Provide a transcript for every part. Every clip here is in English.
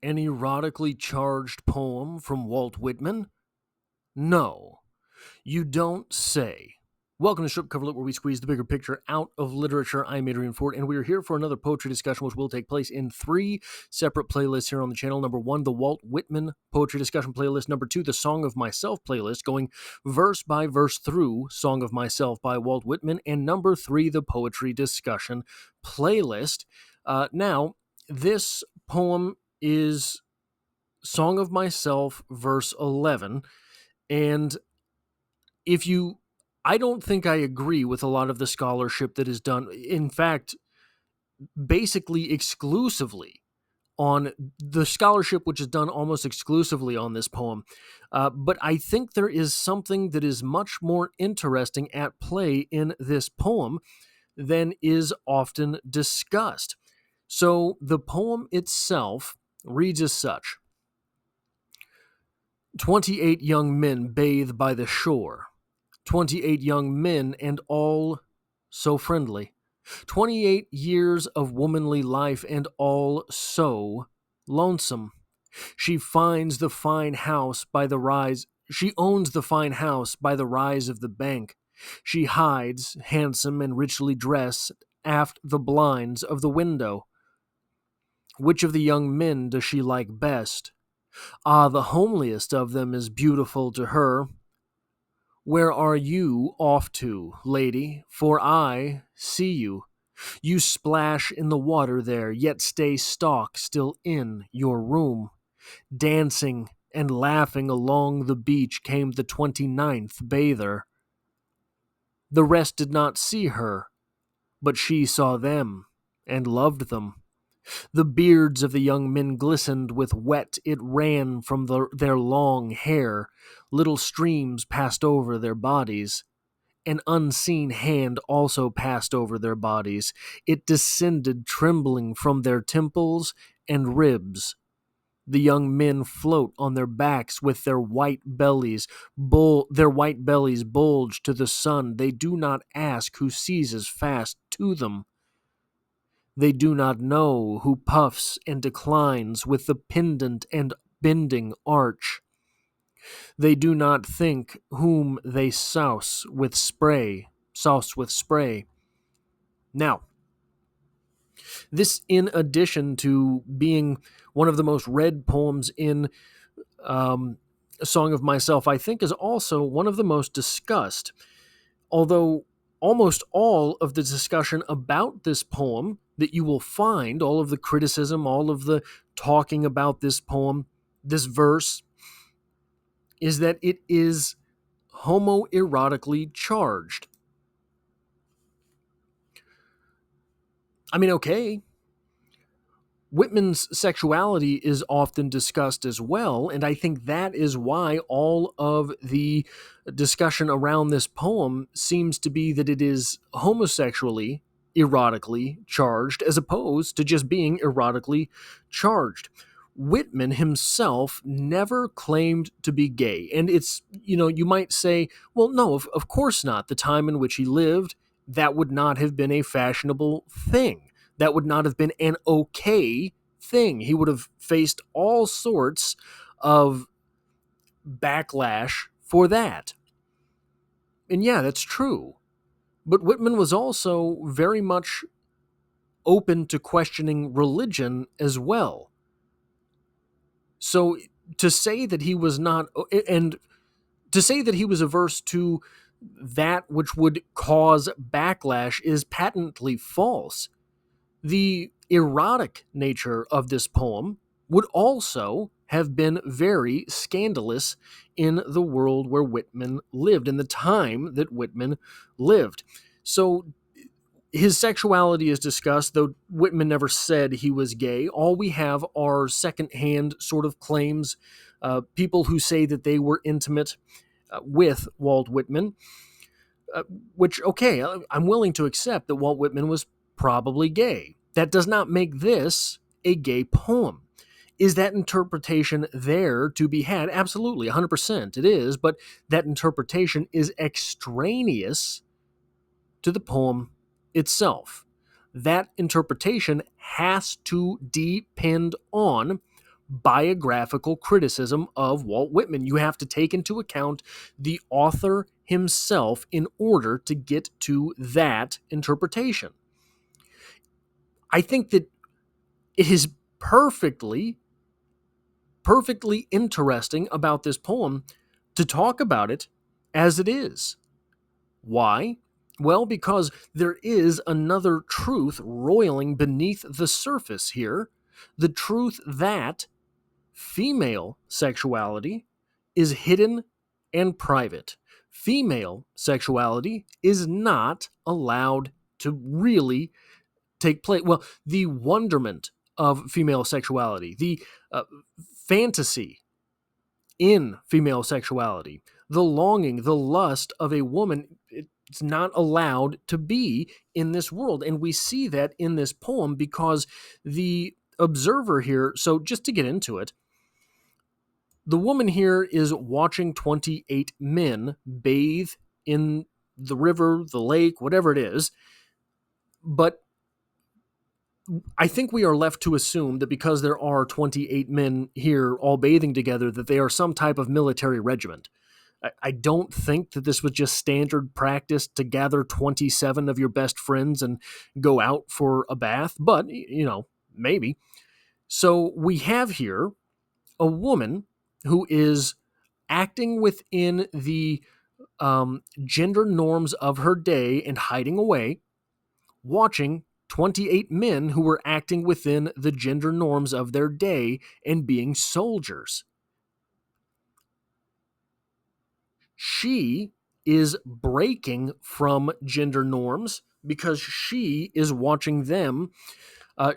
an erotically charged poem from Walt Whitman? No, you don't say. Welcome to Strip Cover Lit, where we squeeze the bigger picture out of literature. I'm Adrian Ford, and we are here for another poetry discussion, which will take place in three separate playlists here on the channel. Number one, the Walt Whitman Poetry Discussion playlist. Number two, the Song of Myself playlist, going verse by verse through Song of Myself by Walt Whitman. And number three, the Poetry Discussion playlist. Now, this poem is Song of Myself, verse 11. And if you, I don't think I agree with a lot of the scholarship that is done. In fact, basically exclusively on the scholarship, which is done almost exclusively on this poem. But I think there is something that is much more interesting at play in this poem than is often discussed. So the poem itself reads as such: 28 young men bathe by the shore. 28 young men, and all so friendly. 28 years of womanly life, and all so lonesome. She finds the fine house by the rise. She owns the fine house by the rise of the bank. She hides, handsome and richly dressed, aft the blinds of the window. Which of the young men does she like best? Ah, the homeliest of them is beautiful to her. Where are you off to, lady? For I see you. You splash in the water there, yet stay stock still in your room. Dancing and laughing along the beach came the 29th bather. The rest did not see her, but she saw them and loved them. The beards of the young men glistened with wet. It ran from their long hair. Little streams passed over their bodies. An unseen hand also passed over their bodies. It descended trembling from their temples and ribs. The young men float on their backs with their white bellies. Their white bellies bulge to the sun. They do not ask who seizes fast to them. They do not know who puffs and declines with the pendant and bending arch. They do not think whom they souse with spray. Now, this, in addition to being one of the most read poems in A Song of Myself, I think is also one of the most discussed. Although almost all of the discussion about this poem that you will find, all of the criticism, all of the talking about this poem, this verse, is that it is homoerotically charged. I mean, okay, Whitman's sexuality is often discussed as well, and I think that is why all of the discussion around this poem seems to be that it is homosexually, erotically charged, as opposed to just being erotically charged. Whitman himself never claimed to be gay, and it's, you might say, well, no, of course not. The time in which he lived, that would not have been a fashionable thing. That would not have been an okay thing. He would have faced all sorts of backlash for that. And yeah, that's true. But Whitman was also very much open to questioning religion as well. So to say that he was not, and to say that he was averse to that which would cause backlash is patently false. The erotic nature of this poem would also have been very scandalous in the world where Whitman lived, in the time that Whitman lived. So his sexuality is discussed, though Whitman never said he was gay. All we have are secondhand sort of claims, people who say that they were intimate with Walt Whitman, which, okay, I'm willing to accept that Walt Whitman was probably gay. That does not make this a gay poem. Is that interpretation there to be had? Absolutely, 100% it is, but that interpretation is extraneous to the poem itself. That interpretation has to depend on biographical criticism of Walt Whitman. You have to take into account the author himself in order to get to that interpretation. I think that it is perfectly interesting about this poem to talk about it as it is. Why? Well, because there is another truth roiling beneath the surface here. The truth that female sexuality is hidden and private. Female sexuality is not allowed to really take place. Well, the wonderment of female sexuality, the fantasy in female sexuality, the longing, the lust of a woman, it's not allowed to be in this world. And we see that in this poem because the observer here, so just to get into it, the woman here is watching 28 men bathe in the river, the lake, whatever it is. But I think we are left to assume that because there are 28 men here all bathing together, that they are some type of military regiment. I don't think that this was just standard practice to gather 27 of your best friends and go out for a bath, but, maybe. So we have here a woman who is acting within the gender norms of her day and hiding away, watching 28 men who were acting within the gender norms of their day and being soldiers. She is breaking from gender norms because she is watching them.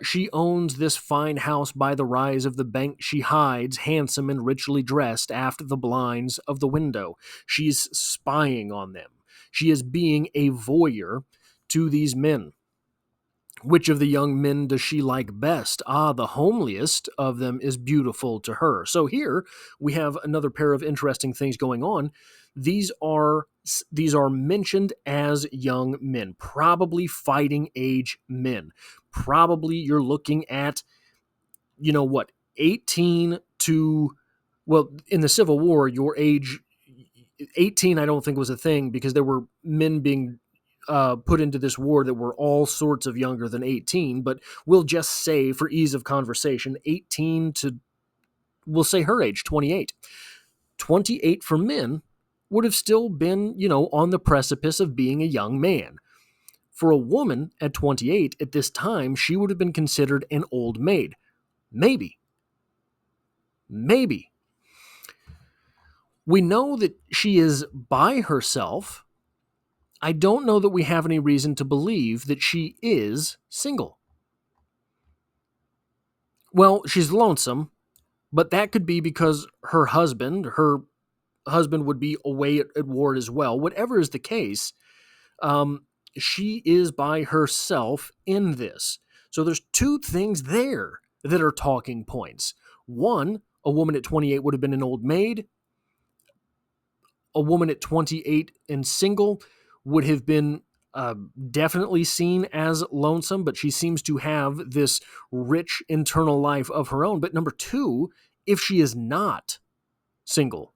She owns this fine house by the rise of the bank. She hides, handsome and richly dressed, after the blinds of the window. She's spying on them. She is being a voyeur to these men. Which of the young men does she like best? Ah, the homeliest of them is beautiful to her. So here we have another pair of interesting things going on. These are mentioned as young men, probably fighting age men. Probably you're looking at, 18 to, well, in the Civil War, your age, 18 I don't think was a thing because there were men being put into this war that were all sorts of younger than 18, but we'll just say, for ease of conversation, 18 to, we'll say her age, 28. 28 for men would have still been, on the precipice of being a young man. For a woman at 28 at this time, she would have been considered an old maid. Maybe. We know that she is by herself. I don't know that we have any reason to believe that she is single. Well, she's lonesome, but that could be because her husband would be away at war as well. Whatever is the case, she is by herself in this. So there's two things there that are talking points. One, a woman at 28 would have been an old maid. A woman at 28 and single would have been definitely seen as lonesome, but she seems to have this rich internal life of her own. But number two, if she is not single,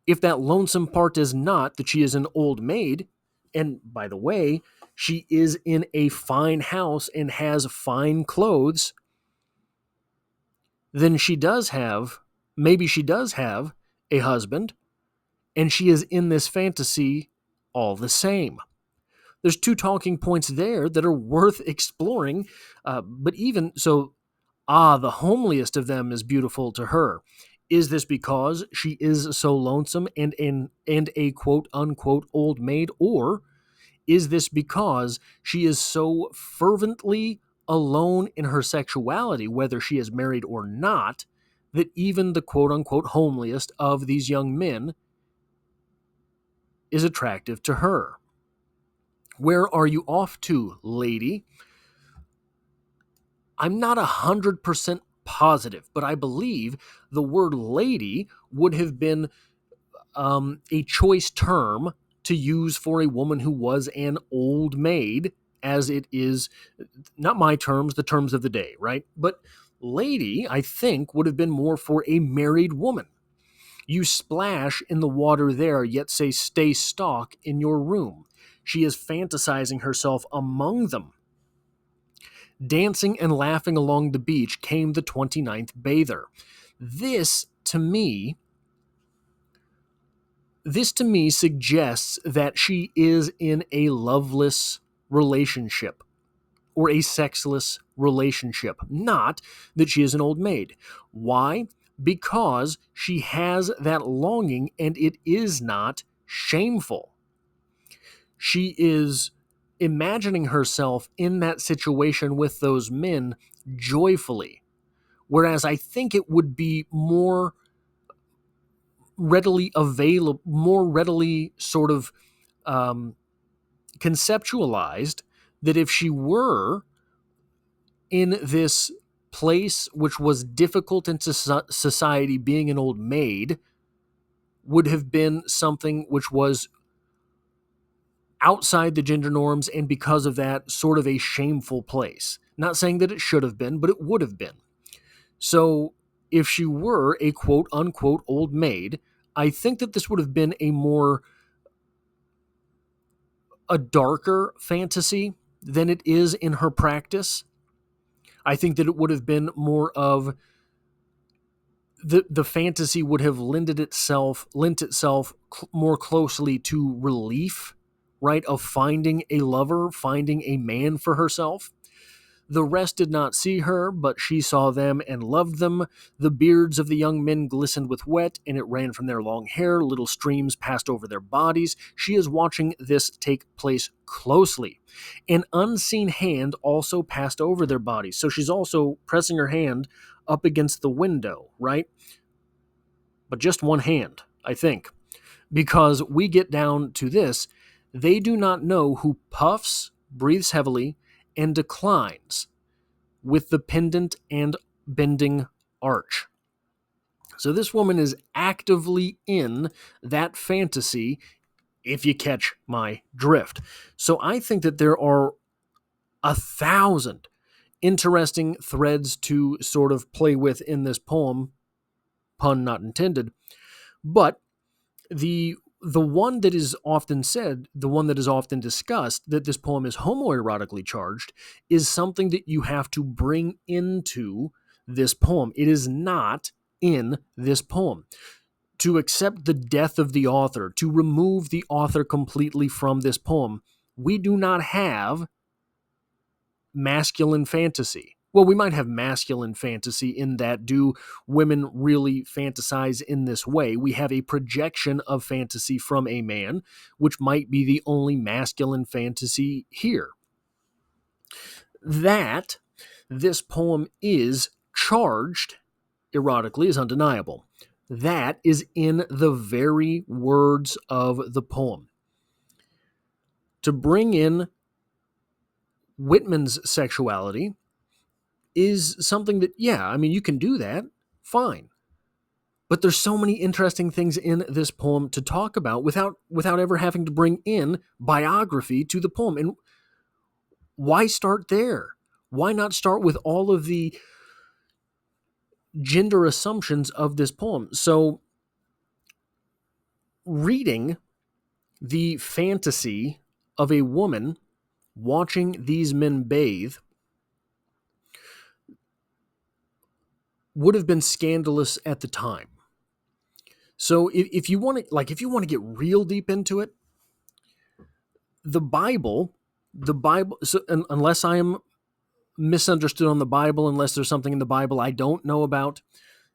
if that lonesome part is not that she is an old maid, and by the way, she is in a fine house and has fine clothes, then maybe she does have a husband, and she is in this fantasy all the same. There's two talking points there that are worth exploring, but even so, the homeliest of them is beautiful to her. Is this because she is so lonesome and a quote unquote old maid, or is this because she is so fervently alone in her sexuality, whether she is married or not, that even the quote unquote homeliest of these young men is attractive to her? Where are you off to, lady? I'm not 100% positive, but I believe the word lady would have been a choice term to use for a woman who was an old maid, as it is not my terms, the terms of the day, right? But Lady, I think, would have been more for a married woman. You splash in the water there, yet say stay stock in your room. She is fantasizing herself among them. Dancing and laughing along the beach came the 29th bather. This to me suggests that she is in a loveless relationship or a sexless relationship, not that she is an old maid. Why? Because she has that longing and it is not shameful. She is imagining herself in that situation with those men joyfully. Whereas I think it would be more readily available, more readily sort of conceptualized that if she were in this place which was difficult in society, being an old maid would have been something which was outside the gender norms, and because of that, sort of a shameful place. Not saying that it should have been, but it would have been. So if she were a quote unquote old maid, I think that this would have been a darker fantasy than it is in her practice. I think that it would have been more of the fantasy would have lent itself more closely to relief, right, of finding a lover, finding a man for herself. The rest did not see her, but she saw them and loved them. The beards of the young men glistened with wet, and it ran from their long hair. Little streams passed over their bodies. She is watching this take place closely. An unseen hand also passed over their bodies. So she's also pressing her hand up against the window, right? But just one hand, I think. Because we get down to this, they do not know who puffs, breathes heavily, and declines with the pendant and bending arch. So this woman is actively in that fantasy, if you catch my drift. So I think that there are 1,000 interesting threads to sort of play with in this poem, pun not intended. But the one that is often said, the one that is often discussed, that this poem is homoerotically charged, is something that you have to bring into this poem. It is not in this poem. To accept the death of the author, to remove the author completely from this poem, we do not have masculine fantasy. Well, we might have masculine fantasy in that do women really fantasize in this way? We have a projection of fantasy from a man, which might be the only masculine fantasy here. That this poem is charged erotically is undeniable. That is in the very words of the poem. To bring in Whitman's sexuality is something that, yeah, I mean, you can do that, fine. But there's so many interesting things in this poem to talk about without ever having to bring in biography to the poem. And why start there? Why not start with all of the gender assumptions of this poem? So reading the fantasy of a woman watching these men bathe would have been scandalous at the time. So if you want to get real deep into it, the Bible, so unless I am misunderstood on the Bible, unless there's something in the Bible I don't know about,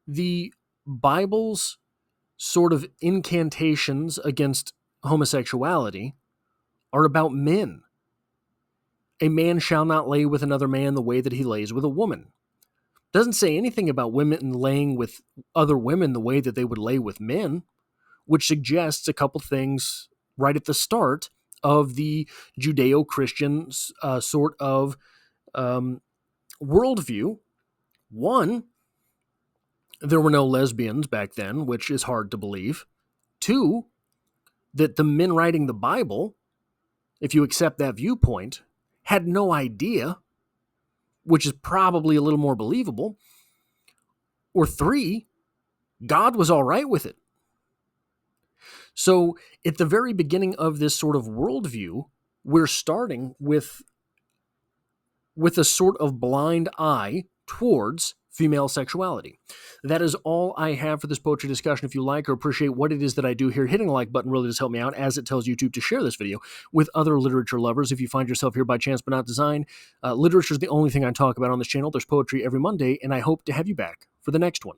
the Bible's sort of incantations against homosexuality are about men. A man shall not lay with another man the way that he lays with a woman. Doesn't say anything about women laying with other women the way that they would lay with men, which suggests a couple things right at the start of the Judeo-Christian sort of worldview. One, there were no lesbians back then, which is hard to believe. Two, that the men writing the Bible, if you accept that viewpoint, had no idea, which is probably a little more believable. Or 3, God was all right with it. So at the very beginning of this sort of worldview, we're starting with a sort of blind eye towards female sexuality. That is all I have for this poetry discussion. If you like or appreciate what it is that I do here, hitting the like button really does help me out, as it tells YouTube to share this video with other literature lovers. If you find yourself here by chance but not design, literature is the only thing I talk about on this channel. There's poetry every Monday, and I hope to have you back for the next one.